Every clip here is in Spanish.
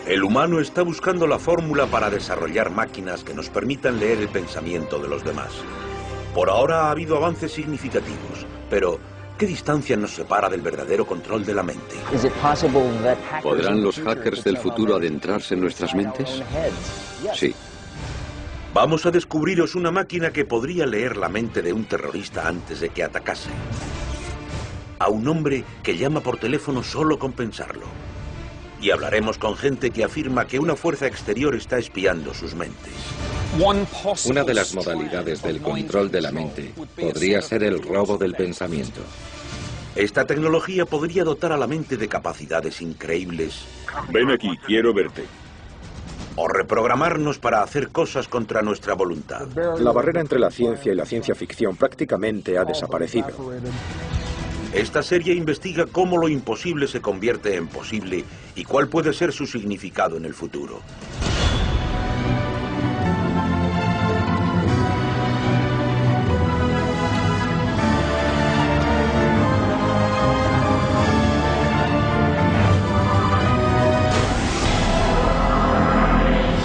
El humano está buscando la fórmula para desarrollar máquinas que nos permitan leer el pensamiento de los demás. Por ahora ha habido avances significativos, pero ¿qué distancia nos separa del verdadero control de la mente? ¿Podrán los hackers del futuro adentrarse en nuestras mentes? Sí. Vamos a descubriros una máquina que podría leer la mente de un terrorista antes de que atacase. A un hombre que llama por teléfono solo con pensarlo. Y hablaremos con gente que afirma que una fuerza exterior está espiando sus mentes. Una de las modalidades del control de la mente podría ser el robo del pensamiento. Esta tecnología podría dotar a la mente de capacidades increíbles. Ven aquí, quiero verte. O reprogramarnos para hacer cosas contra nuestra voluntad. La barrera entre la ciencia y la ciencia ficción prácticamente ha desaparecido. Esta serie investiga cómo lo imposible se convierte en posible y cuál puede ser su significado en el futuro.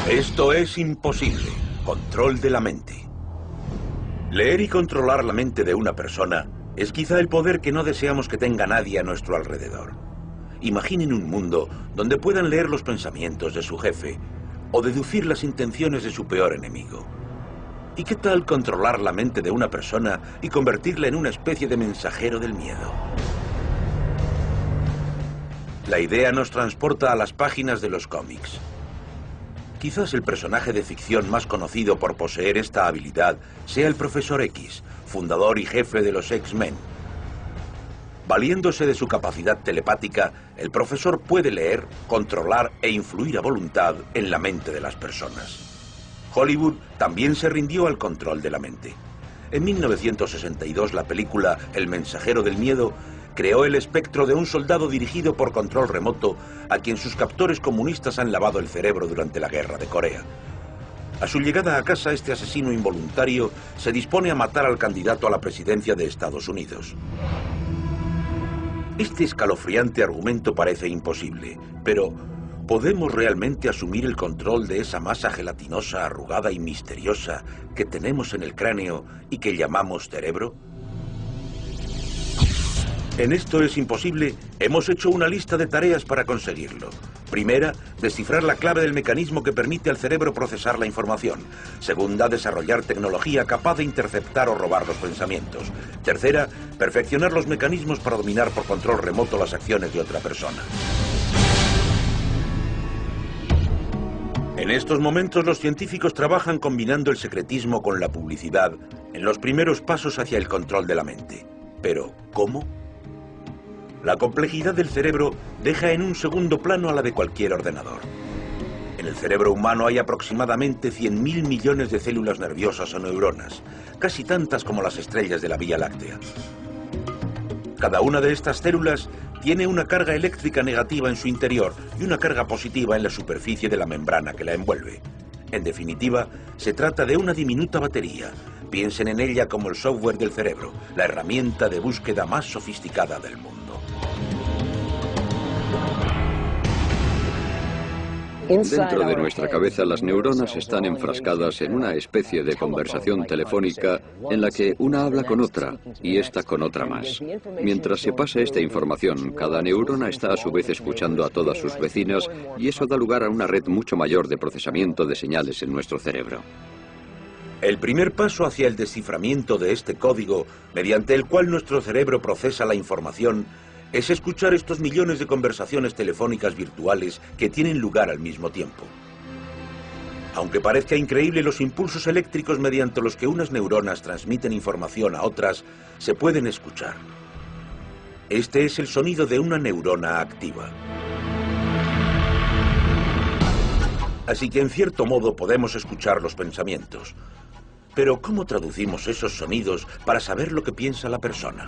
Esto es imposible. Control de la mente. Leer y controlar la mente de una persona es quizá el poder que no deseamos que tenga nadie a nuestro alrededor. Imaginen un mundo donde puedan leer los pensamientos de su jefe o deducir las intenciones de su peor enemigo. ¿Y qué tal controlar la mente de una persona y convertirla en una especie de mensajero del miedo? La idea nos transporta a las páginas de los cómics. Quizás el personaje de ficción más conocido por poseer esta habilidad sea el Profesor X, fundador y jefe de los X-Men. Valiéndose de su capacidad telepática, el profesor puede leer, controlar e influir a voluntad en la mente de las personas. Hollywood también se rindió al control de la mente. En 1962, la película El mensajero del miedo creó el espectro de un soldado dirigido por control remoto a quien sus captores comunistas han lavado el cerebro durante la guerra de Corea. A su llegada a casa, este asesino involuntario se dispone a matar al candidato a la presidencia de Estados Unidos. Este escalofriante argumento parece imposible, pero ¿podemos realmente asumir el control de esa masa gelatinosa, arrugada y misteriosa que tenemos en el cráneo y que llamamos cerebro? En Esto es imposible, hemos hecho una lista de tareas para conseguirlo. Primera, descifrar la clave del mecanismo que permite al cerebro procesar la información. Segunda, desarrollar tecnología capaz de interceptar o robar los pensamientos. Tercera, perfeccionar los mecanismos para dominar por control remoto las acciones de otra persona. En estos momentos los científicos trabajan combinando el secretismo con la publicidad en los primeros pasos hacia el control de la mente. Pero, ¿cómo? La complejidad del cerebro deja en un segundo plano a la de cualquier ordenador. En el cerebro humano hay aproximadamente 100.000 millones de células nerviosas o neuronas, casi tantas como las estrellas de la Vía Láctea. Cada una de estas células tiene una carga eléctrica negativa en su interior y una carga positiva en la superficie de la membrana que la envuelve. En definitiva, se trata de una diminuta batería. Piensen en ella como el software del cerebro, la herramienta de búsqueda más sofisticada del mundo. Dentro de nuestra cabeza, las neuronas están enfrascadas en una especie de conversación telefónica en la que una habla con otra y esta con otra más. Mientras se pasa esta información, cada neurona está a su vez escuchando a todas sus vecinas y eso da lugar a una red mucho mayor de procesamiento de señales en nuestro cerebro. El primer paso hacia el desciframiento de este código, mediante el cual nuestro cerebro procesa la información, es escuchar estos millones de conversaciones telefónicas virtuales que tienen lugar al mismo tiempo. Aunque parezca increíble, los impulsos eléctricos mediante los que unas neuronas transmiten información a otras se pueden escuchar. Este es el sonido de una neurona activa. Así que en cierto modo podemos escuchar los pensamientos. Pero ¿cómo traducimos esos sonidos para saber lo que piensa la persona?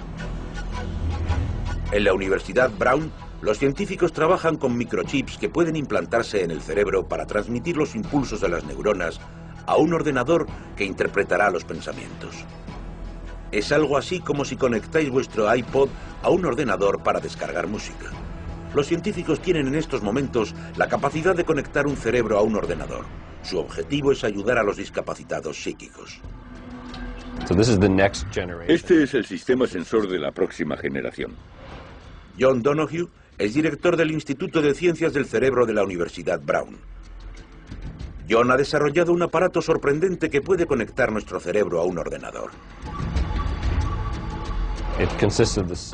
En la Universidad Brown, los científicos trabajan con microchips que pueden implantarse en el cerebro para transmitir los impulsos de las neuronas a un ordenador que interpretará los pensamientos. Es algo así como si conectáis vuestro iPod a un ordenador para descargar música. Los científicos tienen en estos momentos la capacidad de conectar un cerebro a un ordenador. Su objetivo es ayudar a los discapacitados psíquicos. Este es el sistema sensor de la próxima generación. John Donoghue es director del Instituto de Ciencias del Cerebro de la Universidad Brown. John ha desarrollado un aparato sorprendente que puede conectar nuestro cerebro a un ordenador.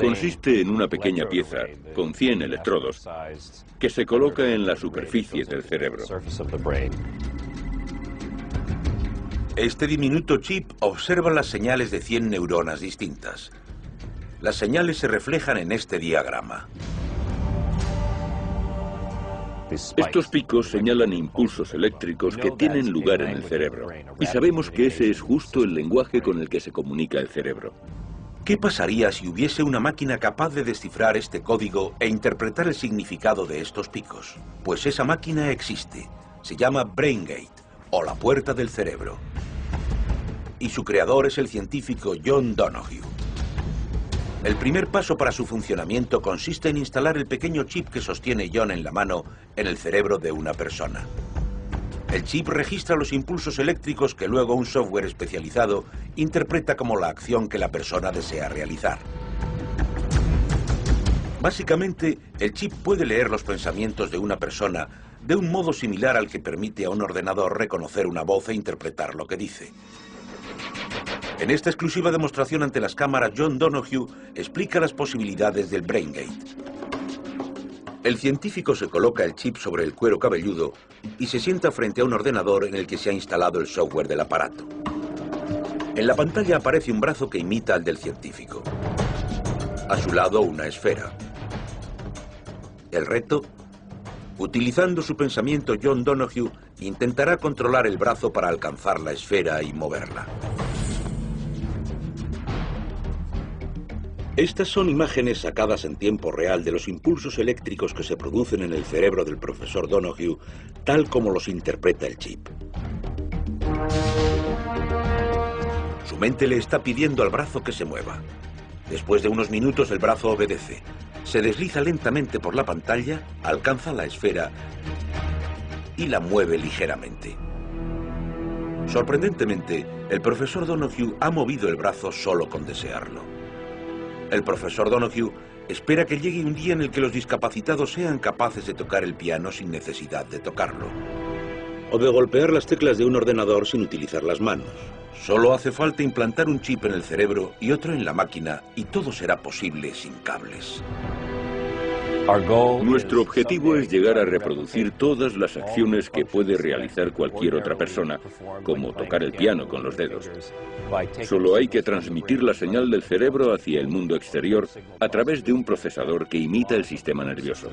Consiste en una pequeña pieza con 100 electrodos que se coloca en la superficie del cerebro. Este diminuto chip observa las señales de 100 neuronas distintas. Las señales se reflejan en este diagrama. Estos picos señalan impulsos eléctricos que tienen lugar en el cerebro. Y sabemos que ese es justo el lenguaje con el que se comunica el cerebro. ¿Qué pasaría si hubiese una máquina capaz de descifrar este código e interpretar el significado de estos picos? Pues esa máquina existe. Se llama BrainGate, o la puerta del cerebro. Y su creador es el científico John Donoghue. El primer paso para su funcionamiento consiste en instalar el pequeño chip que sostiene John en la mano en el cerebro de una persona. El chip registra los impulsos eléctricos que luego un software especializado interpreta como la acción que la persona desea realizar. Básicamente, el chip puede leer los pensamientos de una persona de un modo similar al que permite a un ordenador reconocer una voz e interpretar lo que dice. En esta exclusiva demostración ante las cámaras, John Donoghue explica las posibilidades del BrainGate. El científico se coloca el chip sobre el cuero cabelludo y se sienta frente a un ordenador en el que se ha instalado el software del aparato. En la pantalla aparece un brazo que imita al del científico. A su lado, una esfera. El reto: utilizando su pensamiento, John Donoghue intentará controlar el brazo para alcanzar la esfera y moverla. Estas son imágenes sacadas en tiempo real de los impulsos eléctricos que se producen en el cerebro del profesor Donoghue, tal como los interpreta el chip. Su mente le está pidiendo al brazo que se mueva. Después de unos minutos, el brazo obedece. Se desliza lentamente por la pantalla, alcanza la esfera y la mueve ligeramente. Sorprendentemente, el profesor Donoghue ha movido el brazo solo con desearlo. El profesor Donoghue espera que llegue un día en el que los discapacitados sean capaces de tocar el piano sin necesidad de tocarlo, o de golpear las teclas de un ordenador sin utilizar las manos. Solo hace falta implantar un chip en el cerebro y otro en la máquina, y todo será posible sin cables. Nuestro objetivo es llegar a reproducir todas las acciones que puede realizar cualquier otra persona, como tocar el piano con los dedos. Solo hay que transmitir la señal del cerebro hacia el mundo exterior a través de un procesador que imita el sistema nervioso.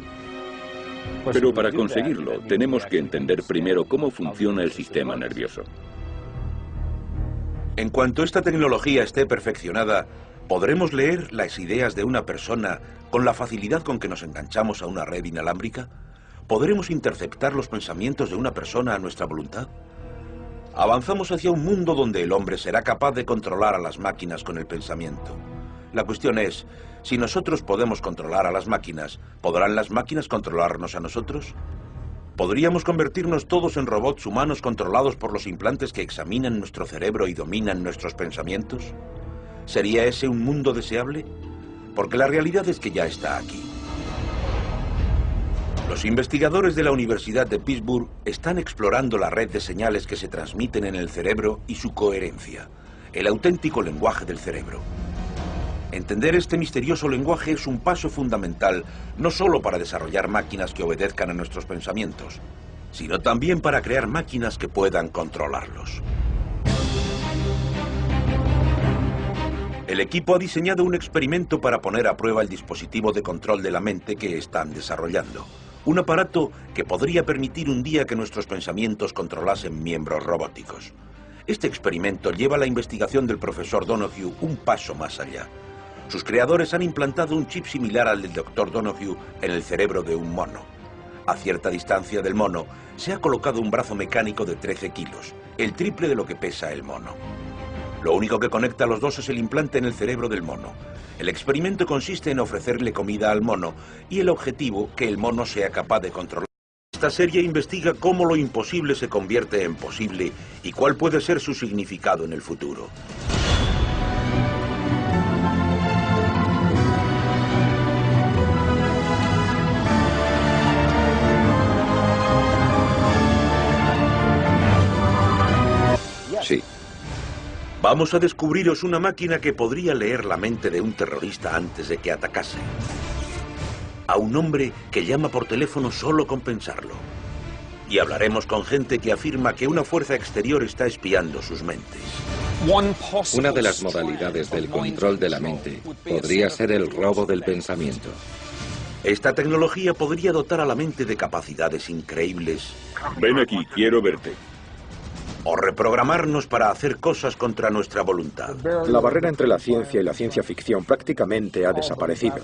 Pero para conseguirlo, tenemos que entender primero cómo funciona el sistema nervioso. En cuanto esta tecnología esté perfeccionada, ¿podremos leer las ideas de una persona con la facilidad con que nos enganchamos a una red inalámbrica? ¿Podremos interceptar los pensamientos de una persona a nuestra voluntad? Avanzamos hacia un mundo donde el hombre será capaz de controlar a las máquinas con el pensamiento. La cuestión es, si nosotros podemos controlar a las máquinas, ¿podrán las máquinas controlarnos a nosotros? ¿Podríamos convertirnos todos en robots humanos controlados por los implantes que examinan nuestro cerebro y dominan nuestros pensamientos? ¿Sería ese un mundo deseable? Porque la realidad es que ya está aquí. Los investigadores de la Universidad de Pittsburgh están explorando la red de señales que se transmiten en el cerebro y su coherencia, el auténtico lenguaje del cerebro. Entender este misterioso lenguaje es un paso fundamental, no solo para desarrollar máquinas que obedezcan a nuestros pensamientos, sino también para crear máquinas que puedan controlarlos. El equipo ha diseñado un experimento para poner a prueba el dispositivo de control de la mente que están desarrollando. Un aparato que podría permitir un día que nuestros pensamientos controlasen miembros robóticos. Este experimento lleva la investigación del profesor Donoghue un paso más allá. Sus creadores han implantado un chip similar al del Dr. Donoghue en el cerebro de un mono. A cierta distancia del mono se ha colocado un brazo mecánico de 13 kilos, el triple de lo que pesa el mono. Lo único que conecta a los dos es el implante en el cerebro del mono. El experimento consiste en ofrecerle comida al mono y el objetivo que el mono sea capaz de controlar. Esta serie investiga cómo lo imposible se convierte en posible y cuál puede ser su significado en el futuro. Sí. Vamos a descubriros una máquina que podría leer la mente de un terrorista antes de que atacase. A un hombre que llama por teléfono solo con pensarlo. Y hablaremos con gente que afirma que una fuerza exterior está espiando sus mentes. Una de las modalidades del control de la mente podría ser el robo del pensamiento. Esta tecnología podría dotar a la mente de capacidades increíbles. Ven aquí, quiero verte. O reprogramarnos para hacer cosas contra nuestra voluntad. La barrera entre la ciencia y la ciencia ficción prácticamente ha desaparecido.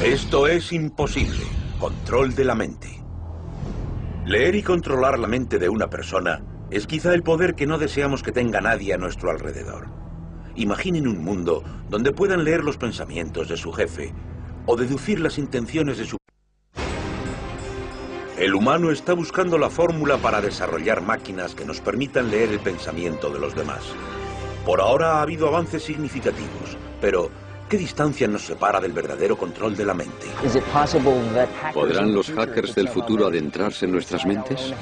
Esto es imposible. Control de la mente. Leer y controlar la mente de una persona es quizá el poder que no deseamos que tenga nadie a nuestro alrededor. Imaginen un mundo donde puedan leer los pensamientos de su jefe o deducir las intenciones de su... El humano está buscando la fórmula para desarrollar máquinas que nos permitan leer el pensamiento de los demás. Por ahora ha habido avances significativos, pero ¿qué distancia nos separa del verdadero control de la mente? ¿Podrán los hackers del futuro adentrarse en nuestras mentes?